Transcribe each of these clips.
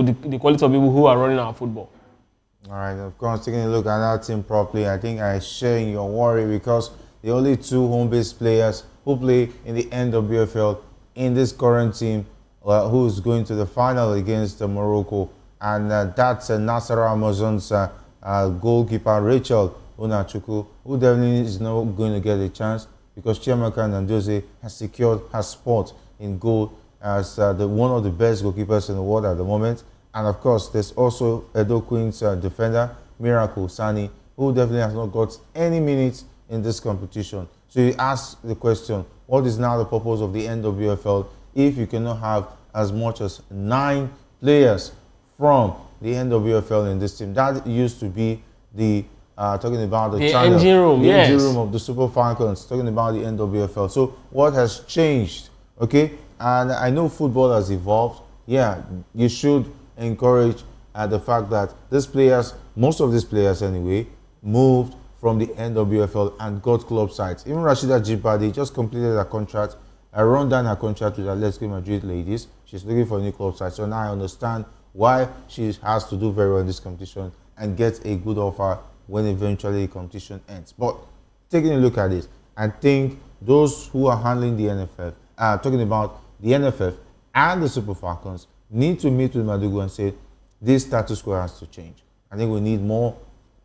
to the quality of people who are running our football. All right, of course, taking a look at that team properly, I think I share in your worry because the only two home-based players who play in the NWFL in this current team who's going to the final against Morocco, and that's Nasara Amazon's goalkeeper Rachel Unachuku, who definitely is not going to get a chance because Chiamaka Nandose has secured her spot in goal as one of the best goalkeepers in the world at the moment. And of course, there's also Edo Queen's defender, Miracle Sani, who definitely has not got any minutes in this competition. So you ask the question, what is now the purpose of the NWFL if you cannot have as much as 9 players from the NWFL in this team? That used to be the, talking about the channel, engine room, the yes. engine room of the Super Falcons, talking about the NWFL. So what has changed, okay? And I know football has evolved. Yeah, you should encourage the fact that these players, most of these players anyway, moved from the NWFL and got club sides. Even Rashida Jibadi just completed her contract, run down her contract with Atletico Madrid ladies. She's looking for a new club side. So now I understand why she has to do very well in this competition and get a good offer when eventually the competition ends. But taking a look at this, I think those who are handling the NFF, talking about the NFF and the Super Falcons, need to meet with Madugu and say, this status quo has to change. I think we need more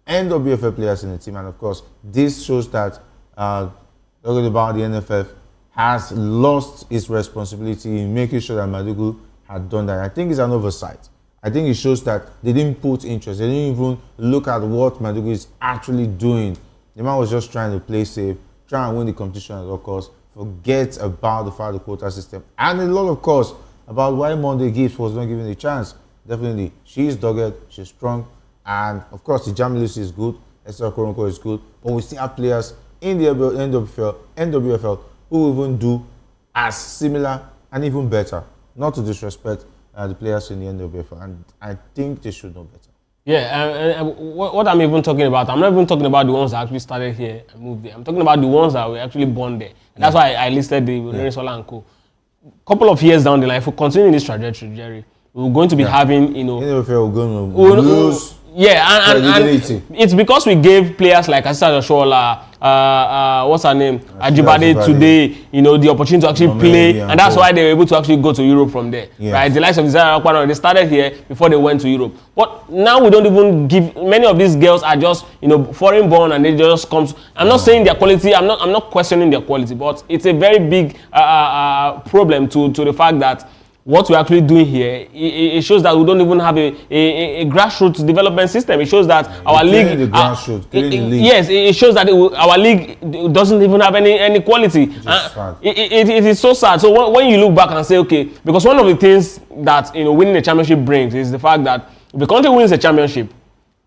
NWFL players in the team. And of course, this shows that talking about the NFF has lost its responsibility in making sure that Madugu had done that. I think it's an oversight. I think it shows that they didn't put interest. They didn't even look at what Madugu is actually doing. The man was just trying to play safe, try and win the competition at all costs, forget about the father quota system, and a lot of course about why Monday Gibbs was not given a chance. Definitely, she's dogged, she's strong, and of course the Jamilus is good, Esther Koronko is good, but we still have players in the NWFL who even do as similar and even better. Not to disrespect the players in the NWFL, and I think they should know better. Yeah, what I'm even talking about, I'm not even talking about the ones that actually started here and moved there. I'm talking about the ones that were actually born there. And that's why I listed the Renisola and Co. Couple of years down the line, if we continue this trajectory, Jerry, we're going to be having, NWFL going to lose. Yeah, and it's because we gave players like Asisa Joshola, what's her name, Ajibade today, the opportunity to actually play, and that's why they were able to actually go to Europe from there, right? The likes of Desire Aquano, they started here before they went to Europe. But now we don't even give, many of these girls are just, foreign born and they just come. I'm not saying their quality, I'm not questioning their quality, but it's a very big problem to the fact that what we're actually doing here, it shows that we don't even have a grassroots development system. It shows that our league, the grassroots, the league. Yes, it shows that our league doesn't even have any quality. It is so sad. So when you look back and say, okay, because one of the things that winning a championship brings is the fact that if the country wins a championship,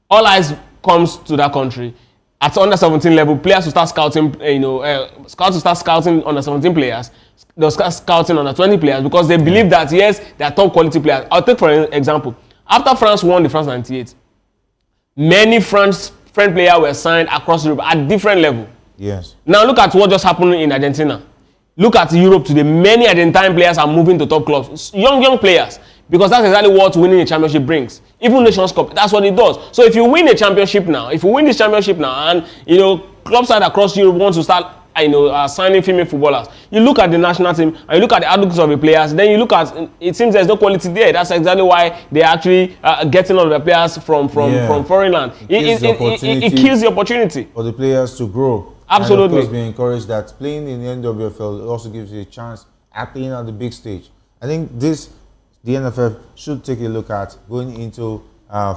all eyes comes to that country. At under 17 level, players will start scouting. Scouts will start scouting under 17 players. They'll start scouting under 20 players because they believe that yes, they are top quality players. I'll take for example, after France won the France 98, many French players were signed across Europe at different level. Yes. Now look at what just happened in Argentina. Look at Europe today. Many Argentine players are moving to top clubs. Young players. Because that's exactly what winning a championship brings. Even Nations Cup, that's what it does. So if you win a championship now, and club side across Europe want to start signing female footballers, you look at the national team and you look at the outlooks of the players, then you look at, it seems there's no quality there. That's exactly why they're actually getting all the players from foreign land. It kills the opportunity for the players to grow. Absolutely. And of course, be encouraged that playing in the NWFL also gives you a chance at playing at the big stage. I think the NFF should take a look at going into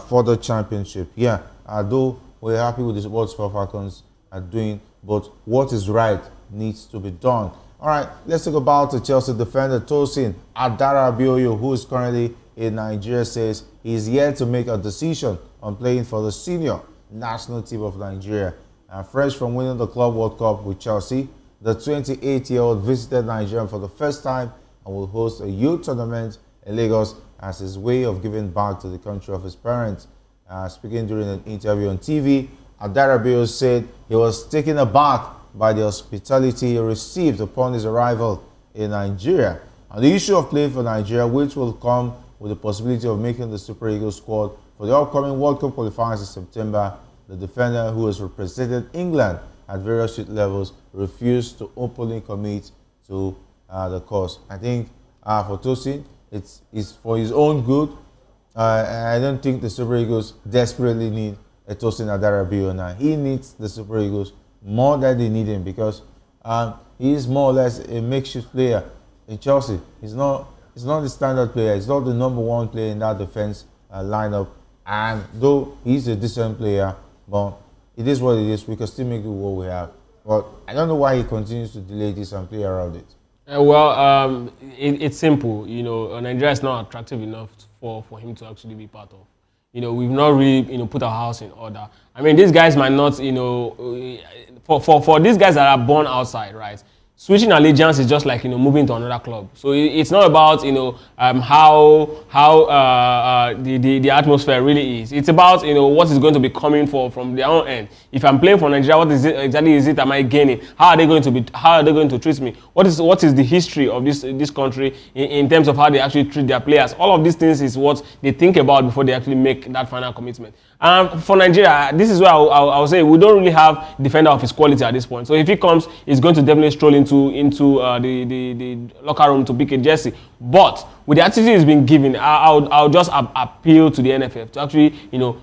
further championship. Yeah, though we're happy with what Super Falcons are doing, but what is right needs to be done. All right, let's talk about the Chelsea defender Tosin Adarabioyo, who is currently in Nigeria, says he's yet to make a decision on playing for the senior national team of Nigeria. Fresh from winning the Club World Cup with Chelsea, the 28-year-old visited Nigeria for the first time and will host a youth tournament in Lagos as his way of giving back to the country of his parents. Speaking during an interview on TV, Adarabioyo said he was taken aback by the hospitality he received upon his arrival in Nigeria. And the issue of playing for Nigeria, which will come with the possibility of making the Super Eagles squad for the upcoming World Cup qualifiers in September. The defender, who has represented England at various youth levels, refused to openly commit to the cause. I think for Tosin, it's for his own good. I don't think the Super Eagles desperately need a Tosin Adarabioyo now. He needs the Super Eagles more than they need him, because he is more or less a makeshift player in Chelsea. He's not the standard player. He's not the number one player in that defense lineup. And though he's a decent player, but it is what it is. We can still make do what we have. But I don't know why he continues to delay this and play around it. It's simple. Nigeria is not attractive enough for him to actually be part of. We've not really, put our house in order. I mean, these guys might not, for these guys that are born outside, right? Switching allegiance is just like, moving to another club. So it's not about, how the atmosphere really is. It's about, what is going to be coming from their own end. If I'm playing for Nigeria, what is it exactly am I gaining? How are they going to treat me? What is the history of this country in terms of how they actually treat their players? All of these things is what they think about before they actually make that final commitment. For Nigeria, this is where I'll say we don't really have defender of his quality at this point. So if he comes, he's going to definitely stroll into the locker room to pick a jersey. But with the attitude he's been given, I'll just appeal to the NFF to actually,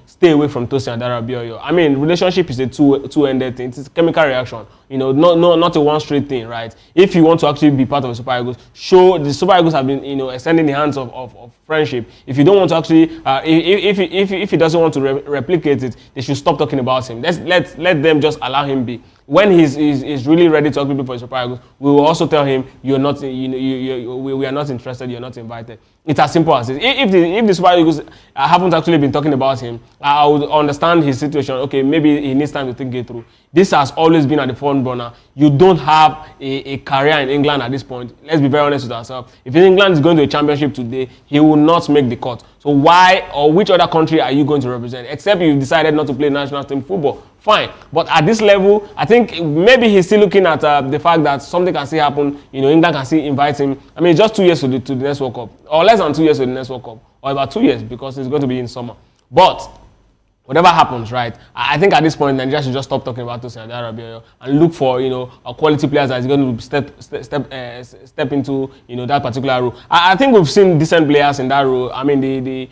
stay away from Tosin Adarabioyo. I mean, relationship is a two-ended thing. It's a chemical reaction. Not a one-straight thing, right? If you want to actually be part of the Super Eagles, the Super Eagles have been, extending the hands of friendship. If you don't want to actually, if he doesn't want to replicate it, they should stop talking about him. Let them just allow him be. When he's really ready to actually be for the Super Eagles, we will also tell him we are not interested. You're not invited. It's as simple as it. If the Super Eagles haven't actually been talking about him, I would understand his situation. Okay, maybe he needs time to think it through. This has always been at the front burner. You don't have a career in England at this point. Let's be very honest with ourselves. If England is going to a championship today, he will not make the cut. So why or which other country are you going to represent? Except you've decided not to play national team football. Fine. But at this level, I think maybe he's still looking at the fact that something can still happen. England can still invite him. I mean, just 2 years to the next World Cup. Or less than 2 years to the next World Cup. Or about 2 years, because it's going to be in summer. But whatever happens, right? I think at this point, Nigeria should just stop talking about Tosin Adarabioyo and look for, quality players that is going to step into, that particular role. I think we've seen decent players in that role. I mean, the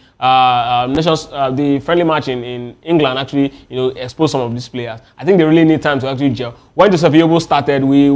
friendly match in England actually, exposed some of these players. I think they really need time to actually gel. When Joseph Yobo started, we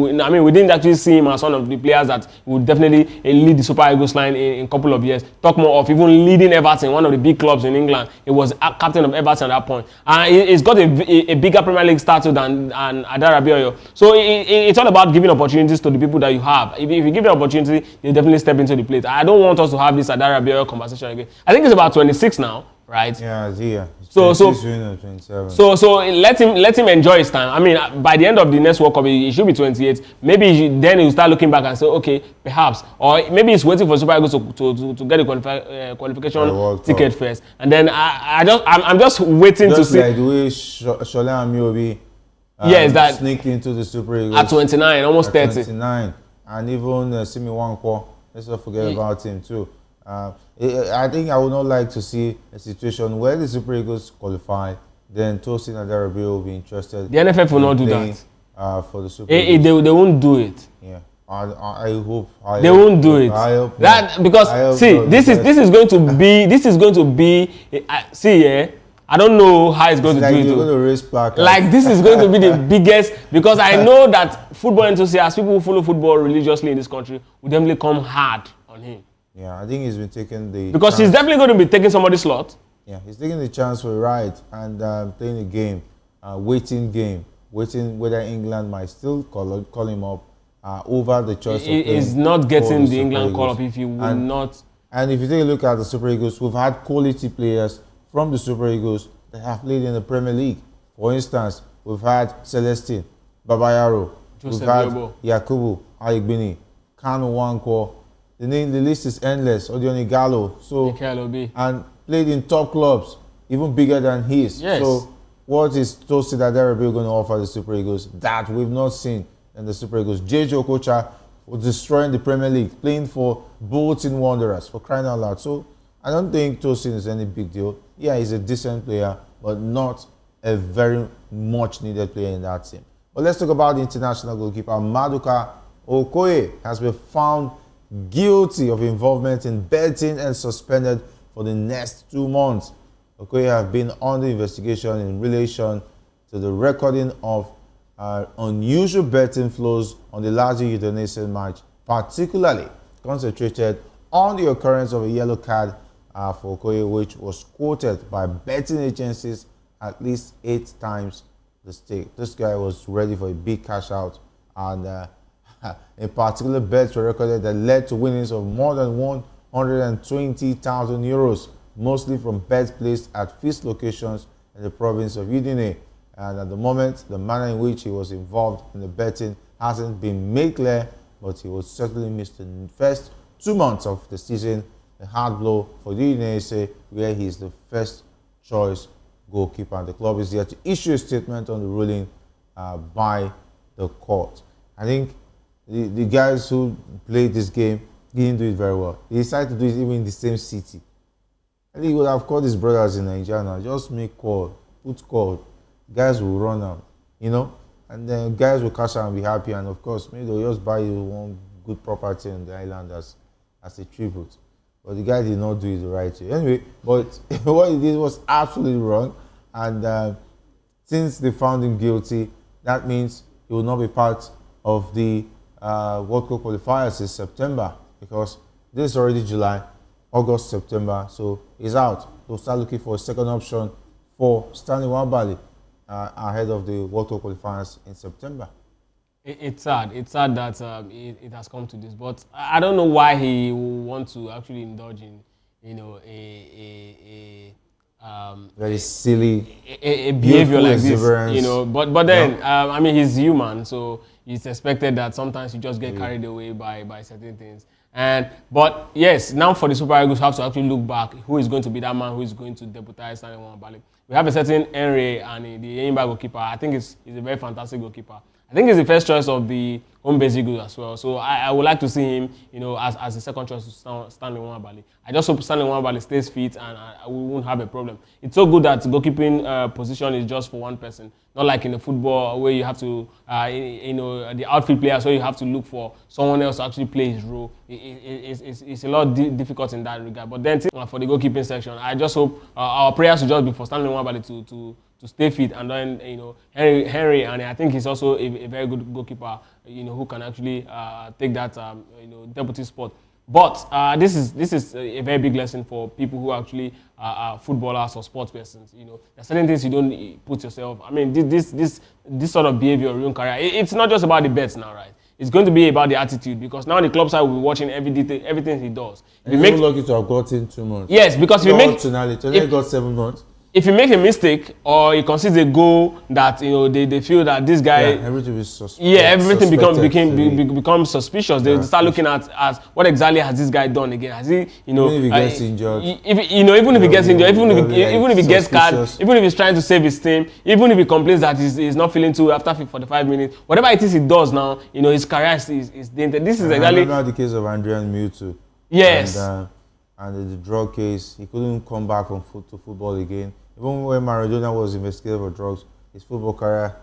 didn't actually see him as one of the players that would definitely lead the Super Eagles line in a couple of years. Talk more of even leading Everton, one of the big clubs in England. He was captain of Everton at that point. He's got a bigger Premier League status than Adarabioyo. So it's all about giving opportunities to the people that you have. If you give an opportunity, you definitely step into the plate. I don't want us to have this Adarabioyo conversation again. I think it's about 26 now, right? Yeah. So let him enjoy his time. I mean, by the end of the next World Cup, he should be 28. Maybe then he'll start looking back and say, okay, perhaps, or maybe he's waiting for Super Eagles to get a qualification ticket first, and then I'm just waiting to see. Like the way Shola Amiobi that sneaked into the Super Eagles at 29, almost 30. 29, and even Simi Wankwo. Let's not forget about him too. I think I would not like to see a situation where the Super Eagles qualify, then Tosin Adarabioyo will be interested. The NFF will not do that. For the Super Eagles. They won't do it. Yeah, I hope. They won't do it. I hope that because this is going to be. I don't know how it's going to do it. Going to raise placards. Like this is going to be the biggest, because I know that football enthusiasts, people who follow football religiously in this country, will definitely come hard on him. Yeah, I think he's been taking the because he's definitely going to be taking somebody's slot. Yeah, he's taking the chance for a ride and playing a game, waiting whether England might still call him up over the choice. He's not getting the England call up if he will not. And if you take a look at the Super Eagles, we've had quality players from the Super Eagles that have played in the Premier League. For instance, we've had Celestine Babayaro, we've had Yakubu Ayigbini, Kanu Wankwo. The list is endless. Odioni Gallo, and played in top clubs, even bigger than his. Yes. So, what is Tosin Adarabioyo going to offer the Super Eagles that we've not seen in the Super Eagles? JJ Okocha was destroying the Premier League, playing for Bolton Wanderers, for crying out loud. So, I don't think Tosin is any big deal. Yeah, he's a decent player, but not a very much needed player in that team. But let's talk about the international goalkeeper. Maduka Okoye has been found guilty of involvement in betting and suspended for the next 2 months. Okoye has been under investigation in relation to the recording of unusual betting flows on the Lazio-Udinese match, particularly concentrated on the occurrence of a yellow card for Okoye, which was quoted by betting agencies at least 8 times the stake. This guy was ready for a big cash out, and in particular, bets were recorded that led to winnings of more than 120,000 euros, mostly from bets placed at fixed locations in the province of Udine. And at the moment, the manner in which he was involved in the betting hasn't been made clear, but he will certainly miss the first 2 months of the season. A hard blow for the Udinese, where he is the first choice goalkeeper. And the club is there to issue a statement on the ruling by the court. I think the guys who played this game didn't do it very well. They decided to do it even in the same city. I think he would have called his brothers in Nigeria now. Just make call, put call. Guys will run out, you know, and then guys will cash out and be happy. And of course, maybe they'll just buy you one good property on the island as a tribute. But the guy did not do it the right way. Anyway, but what he did was absolutely wrong. And since they found him guilty, that means he will not be part of the World Cup qualifiers in September, because this is already July, August, September. So he's out. They'll start looking for a second option for Stanley Nwabali ahead of the World Cup qualifiers in September. It's sad. It's sad that it has come to this, but I don't know why he will want to actually indulge in, you know, very silly, a behavior like this, you know. But then, yeah. I mean, he's human, so it's expected that sometimes you just get carried away by certain things. But yes, now for the Super Eagles have to actually look back. Who is going to be that man who is going to deputize Stanley Nwabali? We have a certain Henry, and the Enyimba goalkeeper. I think he's a very fantastic goalkeeper. I think he's the first choice of the home-based Eagles as well. So I would like to see him, you know, as the second choice to Stanley Nwabali. I just hope Stanley Nwabali stays fit, and we won't have a problem. It's so good that goalkeeping position is just for one person, not like in the football where you have to, you know, the outfield players where you have to look for someone else to actually play his role. It's a lot difficult in that regard. But then for the goalkeeping section, I just hope our prayers should just be for Stanley Nwabali to stay fit, and then, you know, Henry, and I think he's also a very good goalkeeper, you know, who can actually take that you know, deputy spot. But this is a very big lesson for people who actually are footballers or sports persons. You know, there's certain things you don't put yourself. I mean, this sort of behavior in your own career. It's not just about the bets now, right? It's going to be about the attitude, because now the club side will be watching everything he does. And you're lucky to have gotten 2 months. Yes, because if you make Tonali got 7 months. If you make a mistake or you consider a goal that, you know, they feel that this guy, everything is suspicious. Yeah, everything becomes suspicious. They start looking at as what exactly has this guy done again? Has he, you know, even if he gets injured, even if he gets injured, even if he gets card, even if he's trying to save his team, even if he complains that he's not feeling too after 45 minutes, whatever it is he does now, you know, his career is dented. This is exactly. I remember the case of Adrian Mutu. Yes. And the drug case, he couldn't come back to football again. Even when Maradona was investigated for drugs, his football career,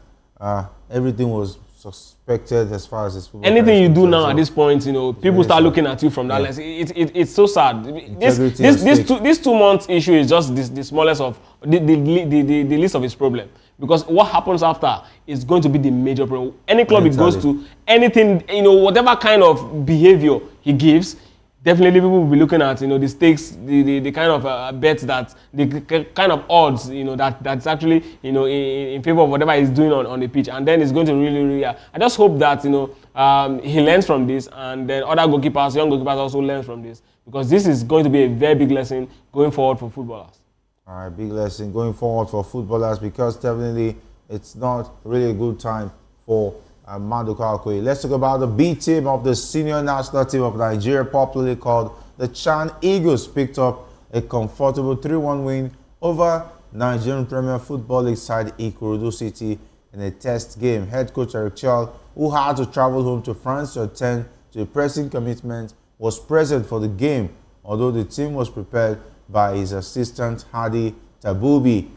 everything was suspected as far as his football career. Anything you do now at this point, you know, people start looking at you from that lens. It's so sad. This 2 months issue is just the smallest of the least of his problem. Because what happens after is going to be the major problem. Any club he goes to, anything, you know, whatever kind of behavior he gives, definitely people will be looking at, you know, the stakes, the kind of bets that, the kind of odds, you know, that's actually, you know, in favor of whatever he's doing on the pitch. And then it's going to really, I just hope that, you know, he learns from this, and then other goalkeepers, young goalkeepers also learn from this, because this is going to be a very big lesson going forward for footballers. All right, big lesson going forward for footballers, because definitely it's not really a good time for Maduka Okoye. Let's talk about the B team of the senior national team of Nigeria, popularly called the Chan Eagles, picked up a comfortable 3-1 win over Nigerian Premier Football League side Ikorodu City in a test game. Head coach Eric Chal, who had to travel home to France to attend to a pressing commitment, was present for the game although the team was prepared by his assistant Hadi Tabubi.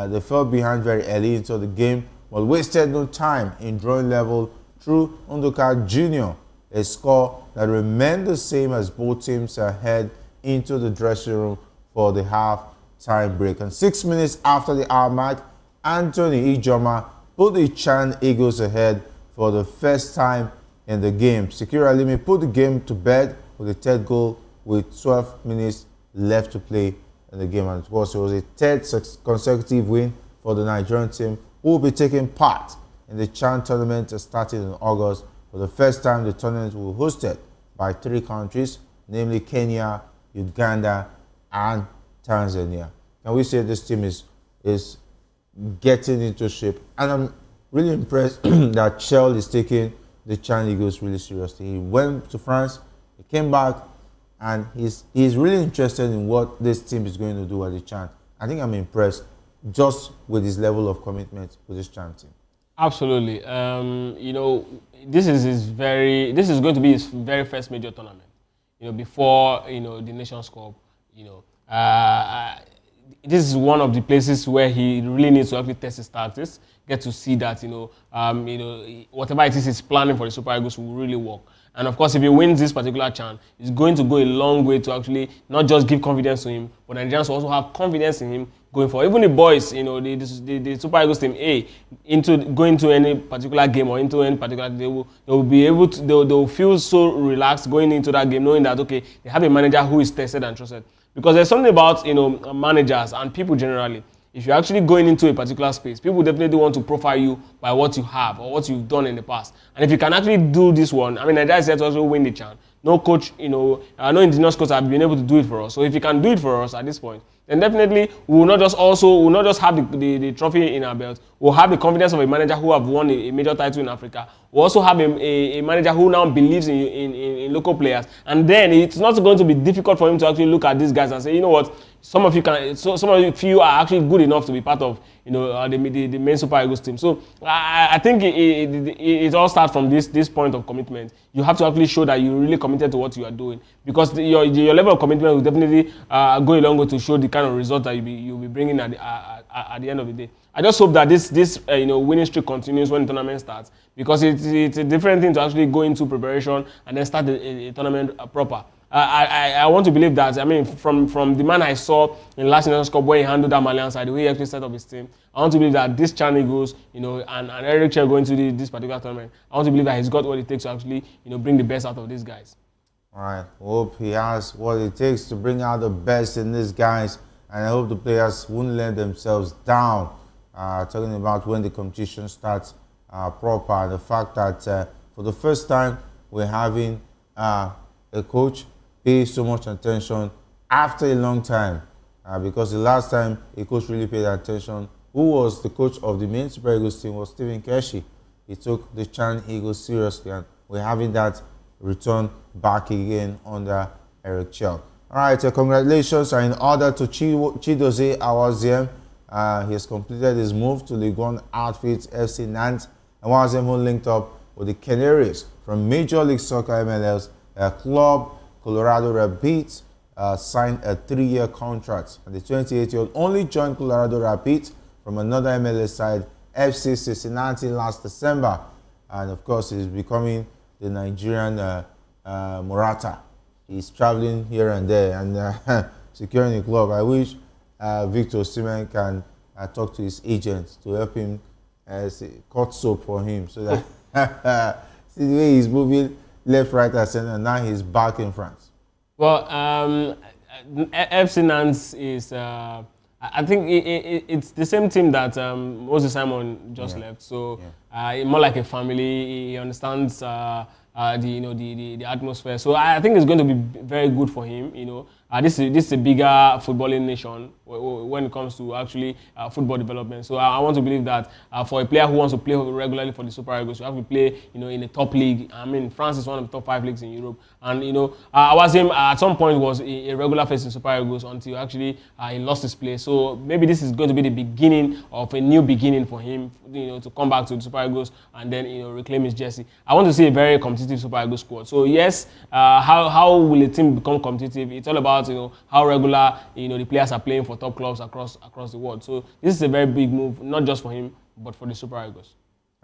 They fell behind very early into the game, but wasted no time in drawing level through Undoka Jr., a score that remained the same as both teams head into the dressing room for the half-time break. And 6 minutes after the hour mark, Anthony Ijoma put the Chan Eagles ahead for the first time in the game. Secure Alimi put the game to bed with a third goal with 12 minutes left to play in the game. And of course, it was a third consecutive win for the Nigerian team, who will be taking part in the Chan tournament starting in August. For the first time, the tournament will be hosted by 3 countries, namely Kenya, Uganda, and Tanzania. Can we say this team is getting into shape? And I'm really impressed that Chell is taking the Chan Eagles really seriously. He went to France, he came back, and he's really interested in what this team is going to do at the Chan. I think I'm impressed just with his level of commitment with this Chan team. Absolutely. You know, this is going to be his very first major tournament. You know, before the Nations Cup. You know, this is one of the places where he really needs to actually test his tactics, get to see that whatever it is he's planning for the Super Eagles will really work. And of course, if he wins this particular Chan, it's going to go a long way to actually not just give confidence to him, but Nigerians also have confidence in him going forward. Even the boys, the Super Eagles team A, going to any particular game or into any particular, they will be able to, they will feel so relaxed going into that game, knowing that okay, they have a manager who is tested and trusted. Because there's something about managers and people generally. If you're actually going into a particular space, people definitely want to profile you by what you have or what you've done in the past. And if you can actually do this one, I mean, Nigeria is here to also win the Chan. No coach, no indigenous coach have been able to do it for us. So if you can do it for us at this point, then definitely we will not just have the trophy in our belt. We'll have the confidence of a manager who have won a major title in Africa. We'll also have a manager who now believes in local players. And then it's not going to be difficult for him to actually look at these guys and say, you know what, some of you are actually good enough to be part of the main Super Eagles team. So I think it all starts from this point of commitment. You have to actually show that you're really committed to what you are doing, because your level of commitment will definitely go a long way to show the kind of result that you'll be bringing at the end of the day. I just hope that this winning streak continues when the tournament starts, because it's a different thing to actually go into preparation and then start a tournament proper. I want to believe that, I mean, from the man I saw in last Nations Cup where he handled that Malian side, the way he actually set up his team, I want to believe that this Chan Eagles, and Eric Chell going to this particular tournament, I want to believe that he's got what it takes to actually, bring the best out of these guys. All right. Hope he has what it takes to bring out the best in these guys, and I hope the players won't let themselves down. Talking about when the competition starts proper, the fact that for the first time we're having a coach pay so much attention after a long time, because the last time a coach really paid attention, who was the coach of the main Super Eagles team, was Stephen Keshi. He took the Chan Eagles seriously, and we're having that return back again under Eric Chell. All right, congratulations are in order to Chidozie Awaziem. He has completed his move to Ligue 1 outfit FC Nantes, and Awaziem, who linked up with the Canaries from Major League Soccer MLS club Colorado Rapids, signed a 3-year contract. And the 28-year-old only joined Colorado Rapids from another MLS side, FC Cincinnati, last December. And of course, he's becoming the Nigerian Morata. He's traveling here and there and securing a club. I wish Victor Osimhen can talk to his agent to help him cut soap for him, so that see the way he's moving left, right, and center, and now he's back in France. Well, FC Nantes is, I think it's the same team that Moses Simon just left. So more like a family. He understands the atmosphere. So I think it's going to be very good for him. This is a bigger footballing nation when it comes to actually football development. So I want to believe that for a player who wants to play regularly for the Super Eagles, you have to play in a top league. I mean, France is one of the top 5 leagues in Europe, and Awaziem at some point was a regular face in Super Eagles until actually he lost his place. So maybe this is going to be the beginning of a new beginning for him, to come back to the Super Eagles and then reclaim his jersey. I want to see a very competitive Super Eagles squad. So yes, how will a team become competitive? It's all about about how regular the players are playing for top clubs across the world. So this is a very big move, not just for him but for the Super Eagles.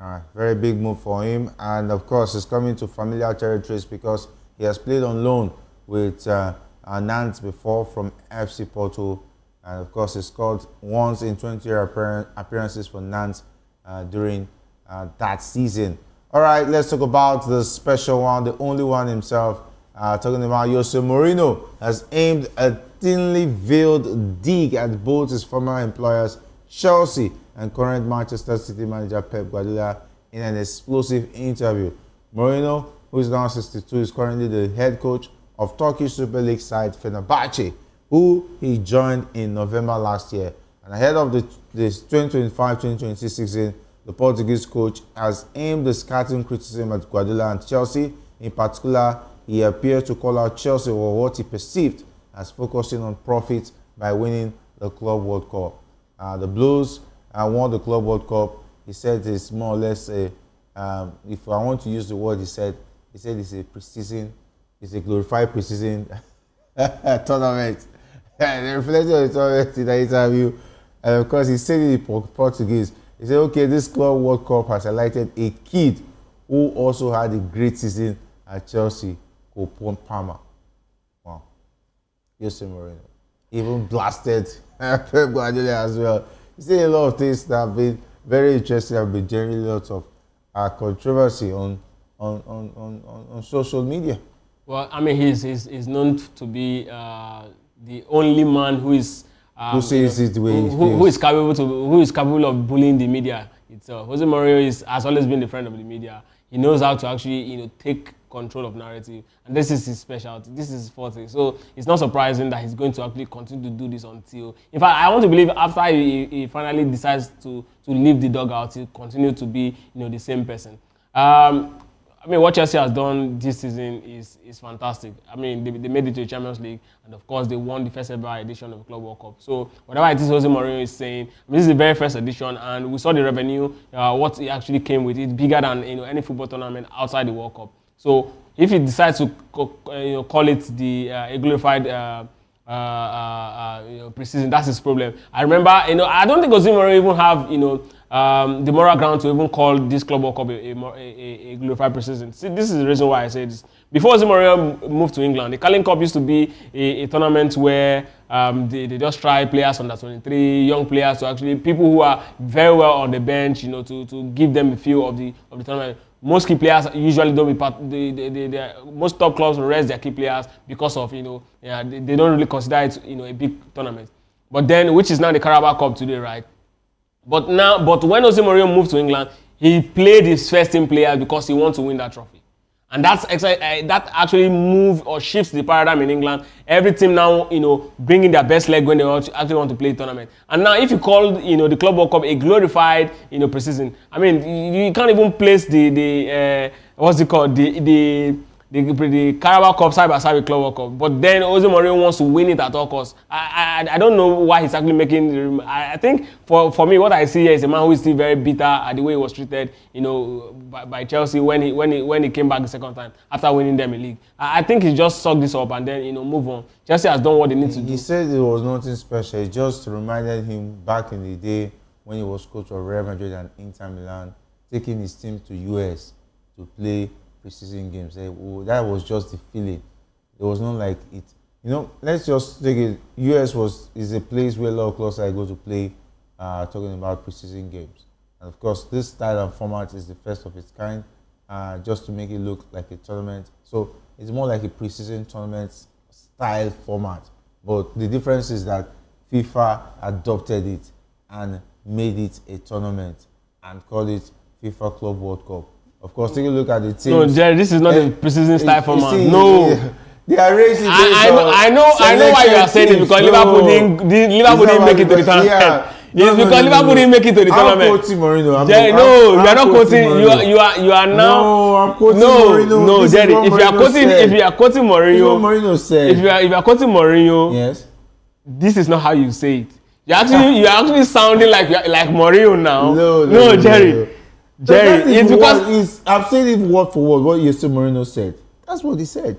All right, very big move for him, and of course he's coming to familiar territories because he has played on loan with Nantes before from FC Porto, and of course he scored once in 20 appearances for Nantes during that season. All right, let's talk about the special one, the only one himself. Talking about Jose Mourinho has aimed a thinly veiled dig at both his former employers, Chelsea and current Manchester City manager Pep Guardiola, in an explosive interview. Mourinho, who is now 62, is currently the head coach of Turkish Super League side Fenerbahce, who he joined in November last year. And ahead of this 2025-2026 season, the Portuguese coach has aimed the scathing criticism at Guardiola and Chelsea. In particular, he appeared to call out Chelsea for what he perceived as focusing on profit by winning the Club World Cup. The Blues won the Club World Cup. He said it's more or less if I want to use the word he said it's a preseason, it's a glorified preseason tournament. They reflected on the tournament in the interview, and of course he said it in Portuguese. He said, okay, this Club World Cup has highlighted a kid who also had a great season at Chelsea, Cole Palmer. Wow. Jose Mourinho even blasted Pep Guardiola as well. He said a lot of things that have been very interesting, have been generating lots of controversy on social media. Well, I mean, he's known to be the only man who is who says it the way who is capable of bullying the media itself. Jose Mourinho has always been the friend of the media. He knows how to actually take control of narrative, and this is his specialty. This is his forte. So it's not surprising that he's going to actually continue to do this until, in fact, I want to believe after he finally decides to leave the dugout, he'll continue to be the same person. I mean, what Chelsea has done this season is fantastic. I mean, they made it to the Champions League, and of course, they won the first ever edition of the Club World Cup. So whatever it is Jose Mourinho is saying, this is the very first edition, and we saw the revenue, what it actually came with. It's bigger than any football tournament outside the World Cup. So if he decides to call it a glorified preseason, that's his problem. I remember, I don't think Jose Mourinho even have the moral ground to even call this Club World Cup a glorified preseason. See, this is the reason why I say this. Before Jose Mourinho moved to England, the Carling Cup used to be a tournament where they just try players under 23, young players, to actually people who are very well on the bench, to give them a feel of the tournament. Most key players usually don't be part. Most top clubs rest their key players because of they don't really consider it a big tournament. But then, which is now the Carabao Cup today, right? But when Jose Mourinho moved to England, he played his first team players because he wants to win that trophy. And that actually moves or shifts the paradigm in England. Every team now, bringing their best leg when they actually want to play a tournament. And now, if you call, the Club World Cup a glorified, preseason, I mean, you can't even place the what's it called, the Carabao Cup side by side with Club World Cup. But then Jose Mourinho wants to win it at all costs. I don't know why he's actually making. I think for me, what I see here is a man who is still very bitter at the way he was treated, by Chelsea when he came back the second time after winning them a league. I think he just sucked this up and then move on. Chelsea has done what they need to do. He said it was nothing special. It just reminded him back in the day when he was coach of Real Madrid and Inter Milan, taking his team to US to play preseason games. That was just the feeling. It was not like it. Let's just take it. US is a place where a lot of clubs I go to play, talking about preseason games. And of course, this style and format is the first of its kind, just to make it look like a tournament. So it's more like a preseason tournament style format. But the difference is that FIFA adopted it and made it a tournament and called it FIFA Club World Cup. Of course, take a look at the teams. No, Jerry, this is not a precision style format. No. They are racing. I know why you are saying it, because Liverpool didn't make it to the tournament. Yeah. It's because Liverpool didn't make it to the tournament. I'm quoting Mourinho. Jerry, no, you are not quoting. You are now. No, I'm quoting Mourinho. No, Jerry, if you are quoting Mourinho, Mourinho said. If you are quoting Mourinho, yes, this is not how you say it. You are actually sounding like Mourinho now. No, Jerry. No. Jerry, it's because I'm saying it word for word what Jose Mourinho said. That's what he said.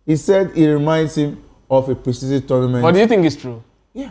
He said it reminds him of a preseason tournament. But do you think it's true? Yeah.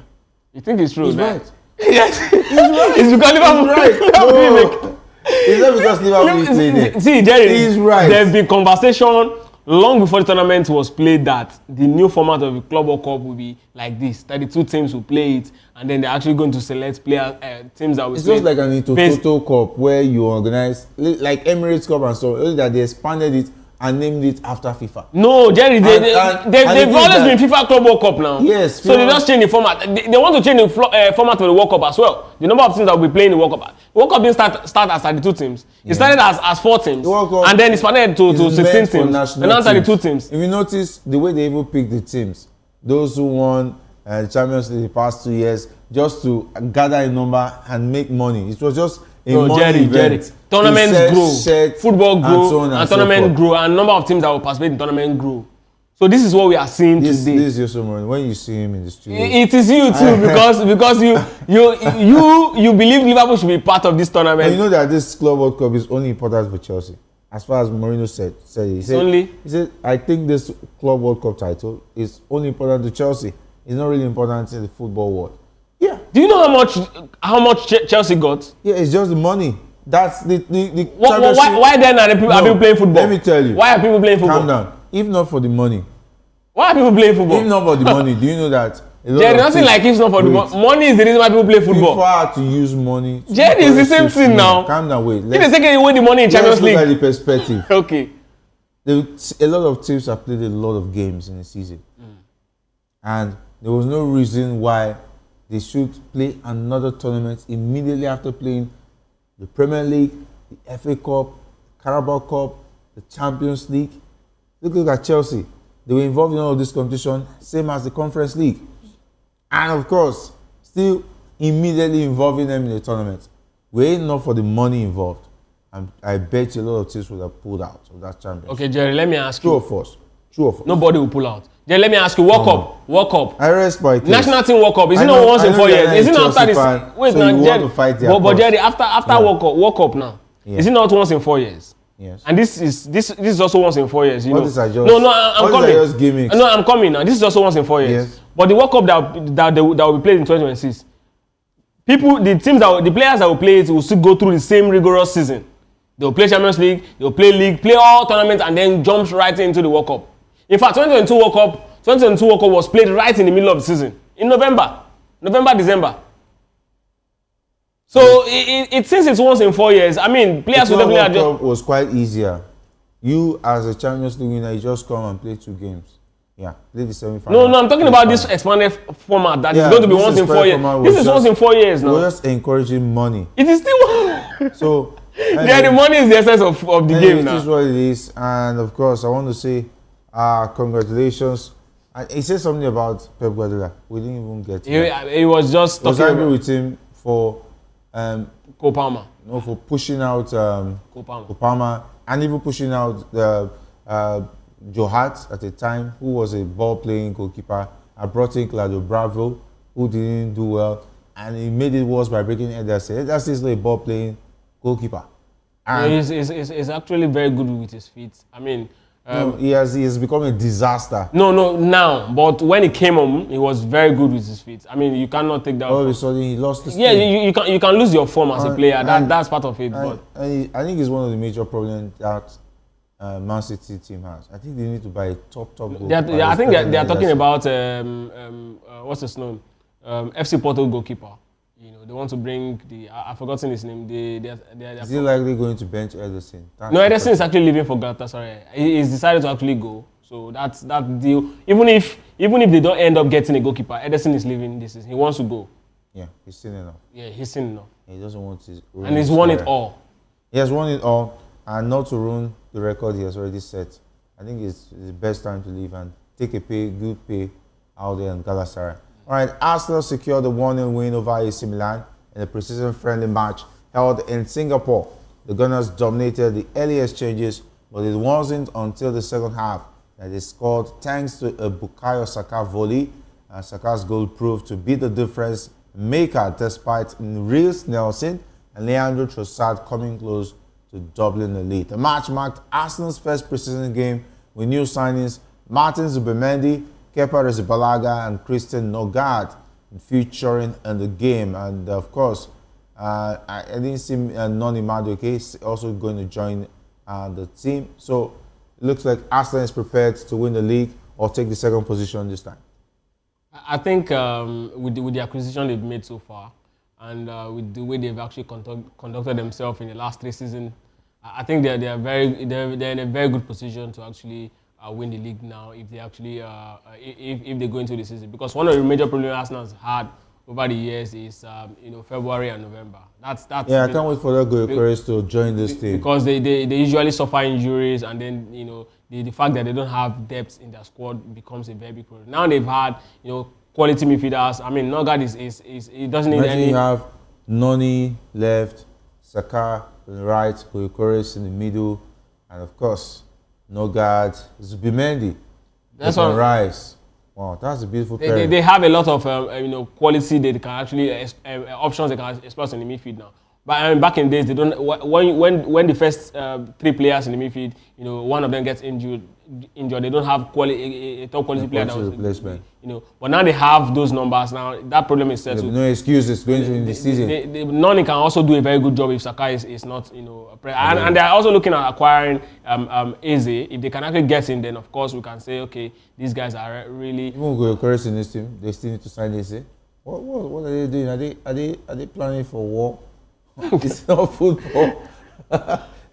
You think it's true? He's right. Yes. He's right. It's because Liverpool. Right. No. It's not because Liverpool played it. See, Jerry, he's right. There's been conversation long before the tournament was played that the new format of the Club World Cup will be like this. 32 teams will play it, and then they're actually going to select teams that will play. It's just like an Itoto Cup where you organize, like Emirates Cup and so on, only that they expanded it and named it after FIFA. No, Jerry, they've always been FIFA Club World Cup now. Yes. So they just change the format. They want to change the format for the World Cup as well. The number of teams that will be playing the World Cup. The World Cup didn't start as 32 teams. It started as 4 teams. And then it expanded to 16 teams. And now 32 teams. If you notice, the way they even pick the teams, those who won the Champions League the past 2 years, just to gather a number and make money. It was just Jerry. Tournaments grow, football grow, and tournament grow, and number of teams that will participate in tournament grow. So this is what we are seeing today. This is Jose Mourinho. When you see him in the studio, it is you too, because you believe Liverpool should be part of this tournament. And you know that this Club World Cup is only important for Chelsea, as far as Mourinho said. He said, I think this Club World Cup title is only important to Chelsea. It's not really important in the football world. Yeah. Do you know how much Chelsea got? Yeah, it's just the money. That's the why then are people playing football? Let me tell you. Why are people playing football? Calm down. If not for the money. Why are people playing football? If not for the money, do you know that? There is nothing like if not for the money. Money is the reason why people play football. FIFA to use money. Jerry, it's the same thing now. Calm down, wait. If they take away the money in Champions League. Let's look at the perspective. Okay. A lot of teams have played a lot of games in the season. And there was no reason why they should play another tournament immediately after playing the Premier League, the FA Cup, Carabao Cup, the Champions League. Look at Chelsea. They were involved in all of this competition, same as the Conference League. And of course, still immediately involving them in the tournament. Were it not for the money involved, I bet you a lot of teams would have pulled out of that championship. Okay, Jerry, let me ask you. True or false? Nobody will pull out. Jerry, let me ask you, World Cup. I rest my case. National team World Cup. Is it not once in 4 years? Is it not after this? Wait, so Jerry. But Jerry, after World Cup now, is it not once in 4 years? Yes. And this is also once in 4 years. You know. I'm coming. No, I'm coming now. This is also once in 4 years. Yes. But the World Cup that will be played in 2026, the players that will play it will still go through the same rigorous season. They will play Champions League, they will play League, play all tournaments, and then jump right into the World Cup. In fact, 2022 World Cup was played right in the middle of the season, in November, December. So since it's once in 4 years, I mean, players will definitely adjust. The World Cup was quite easier. You, as a Champions League winner, you just come and play 2 games. Yeah, play the semi-final. No, I'm talking about this expanded format that is going to be once in 4 years. This is once in 4 years now. We're just encouraging money. It is still so. Anyway, the money is the essence of the game now. It is what it is, and of course, I want to say congratulations. And he said something about Pep Guardiola. We didn't even get to he was just talking. I was angry with him for Copama. No, for pushing out Copama, and even pushing out the Joe Hart at the time, who was a ball-playing goalkeeper. I brought in Claudio Bravo, who didn't do well, and he made it worse by breaking Ederson. Ederson is not a ball-playing goalkeeper. He's actually very good with his feet. I mean, he has become a disaster. No, now. But when he came home, he was very good with his feet. I mean, you cannot take that. All of a sudden, he lost his you can lose your form as a player. That's part of it. I think it's one of the major problems that Man City team has. I think they need to buy a top goalkeeper. I think they are talking about what's his name? FC Porto goalkeeper. You know, they want to bring I've forgotten his name. Is he likely going to bench Ederson? No, Ederson is actually leaving for Galatasaray. He's decided to actually go. So that's that deal. Even if they don't end up getting a goalkeeper, Ederson is leaving this season. He wants to go. Yeah, he's seen enough. Yeah, he's seen enough. He doesn't want his. And he's won it all. He has won it all, and not to ruin the record he has already set. I think it's the best time to leave and take a good pay out there in Galatasaray. All right, Arsenal secured the 1-0 win over AC Milan in a precision friendly match held in Singapore. The Gunners dominated the early exchanges, but it wasn't until the second half that they scored thanks to a Bukayo Saka volley, and Saka's goal proved to be the difference maker despite Reece Nelson and Leandro Trossard coming close to doubling the lead. The match marked Arsenal's first preseason game with new signings Martin Zubimendi, Kepa Arrizabalaga and Christian Nogard featuring in the game. And of course, I didn't see Noni Madueke also going to join the team. So it looks like Arsenal is prepared to win the league or take the second position this time. I think with the acquisition they've made so far, and with the way they've actually conducted themselves in the last 3 seasons, I think they're in a very good position to actually win the league now if they actually if they go into the season. Because one of the major problems Arsenal has had over the years is February and November. That's yeah. I can't wait for that Gyökeres to join this team because they usually suffer injuries, and then the fact that they don't have depth in their squad becomes a very big problem. Now they've had quality midfielders. I mean, Nogard is he doesn't need any. You have Noni left, Saka on the right, Gyökeres in the middle, and of course Nogard, Zubimendi, that's on Rice. Wow, that's a beautiful pairing. They have a lot of quality they can actually options they can explore in the midfield now. But back in days, they don't. When the first 3 players in the midfield, one of them gets injured, they don't have a top quality player that was replacement. But now they have those numbers. Now that problem is settled. No excuses going into the season. Noni can also do a very good job if Saka is not and they are also looking at acquiring Eze. If they can actually get in, then of course we can say okay, these guys are really. Even Gyökeres in this team, they still need to sign Eze. What are they doing? Are they planning for war? Is it not football?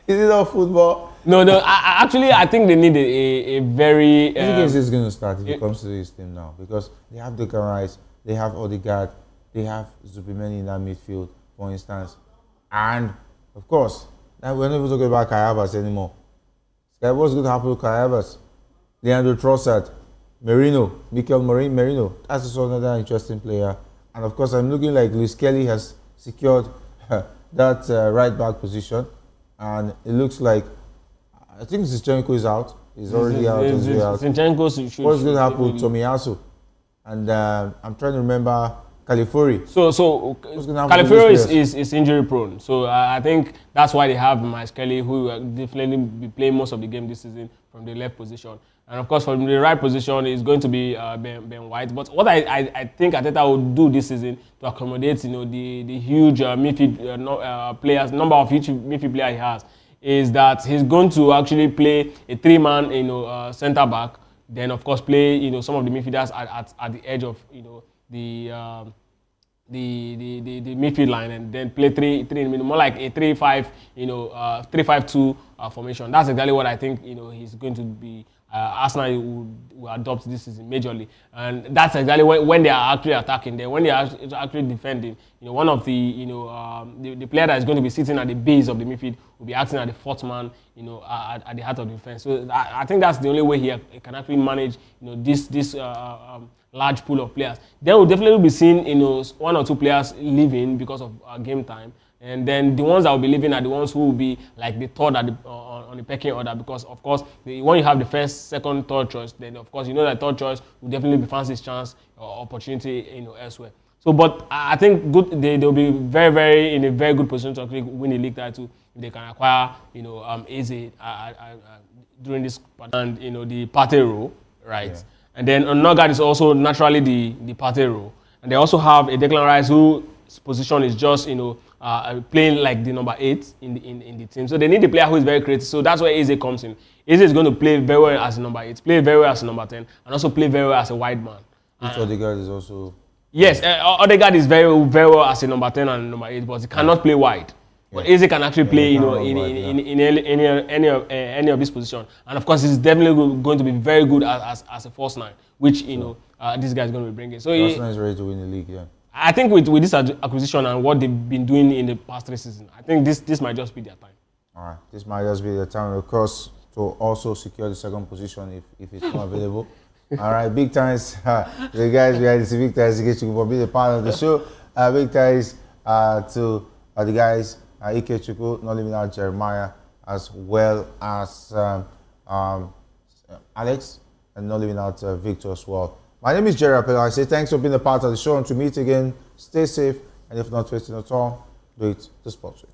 Is it not football? No. I think they need a very. I think Eze is going to start if it comes to this team now because they have Declan Rice, they have Odegaard, they have Zubimendi in that midfield, for instance, and of course, now we're not even talking about Kai Havertz anymore. What's going to happen to Kai Havertz? Leandro Trossard, Mikel Merino. That's also another interesting player, and of course, I'm looking like Luis Kelly has secured that right back position, and it looks like I think Zinchenko is out. He's already out. Zinchenko should. What's going to happen with Tomiyasu? And I'm trying to remember Califuori. So Califuori is injury prone. So I think that's why they have Miles Kelly, who will definitely be playing most of the game this season from the left position. And of course, from the right position is going to be Ben White. But what I think Arteta will do this season to accommodate, the huge midfield players, number of huge midfield players he has, is that he's going to actually play a 3-man, centre back. Then of course play, some of the midfielders at the edge of, the midfield line, and then play three in the middle, more like a 3-5, 3-5-2 formation. That's exactly what I think, he's going to be. Arsenal will adopt this season majorly, and that's exactly when they are actually attacking. Then when they are actually defending, one of the the player that is going to be sitting at the base of the midfield will be acting as the 4th man, at the heart of the defense. So I think that's the only way he can actually manage, this large pool of players. There will definitely be seen, 1 or 2 players leaving because of game time. And then the ones that will be leaving are the ones who will be like the third on the pecking order, because of course when you have the first, second, third choice, then of course that third choice will definitely be Francis' chance or opportunity elsewhere. So, but I think they'll be very, very in a very good position to actually win the league title if they can acquire Eze during this, and the Partey role, right? Yeah. And then Nogard is also naturally the Partey role, and they also have a Declan Rice whose position is just playing like the number 8 in the team. So they need a player who is very creative. So that's where Eze comes in. Eze is going to play very well as a number 8, play very well as a number 10, and also play very well as a wide man. Which Odegaard is also. Yes, Odegaard is very, very well as a number 10 and number 8, but he cannot play wide. But Eze can actually play, in any of these positions. And of course, he's definitely going to be very good as a false 9, which this guy is going to be bringing. So Arsenal is ready to win the league. Yeah. I think with this acquisition and what they've been doing in the past 3 seasons, I think this might just be their time. All right, this might just be the time, of course, to also secure the second position if it's not available. All right, big thanks the guys behind the big thanks for being a part of the show. Big thanks to the guys Ike Chukwu, not leaving out Jeremiah, as well as Alex, and not leaving out Victor as well. My name is Jerry Apello. I say thanks for being a part of the show, and to meet again, stay safe, and if not wasting at all, do it the sports way.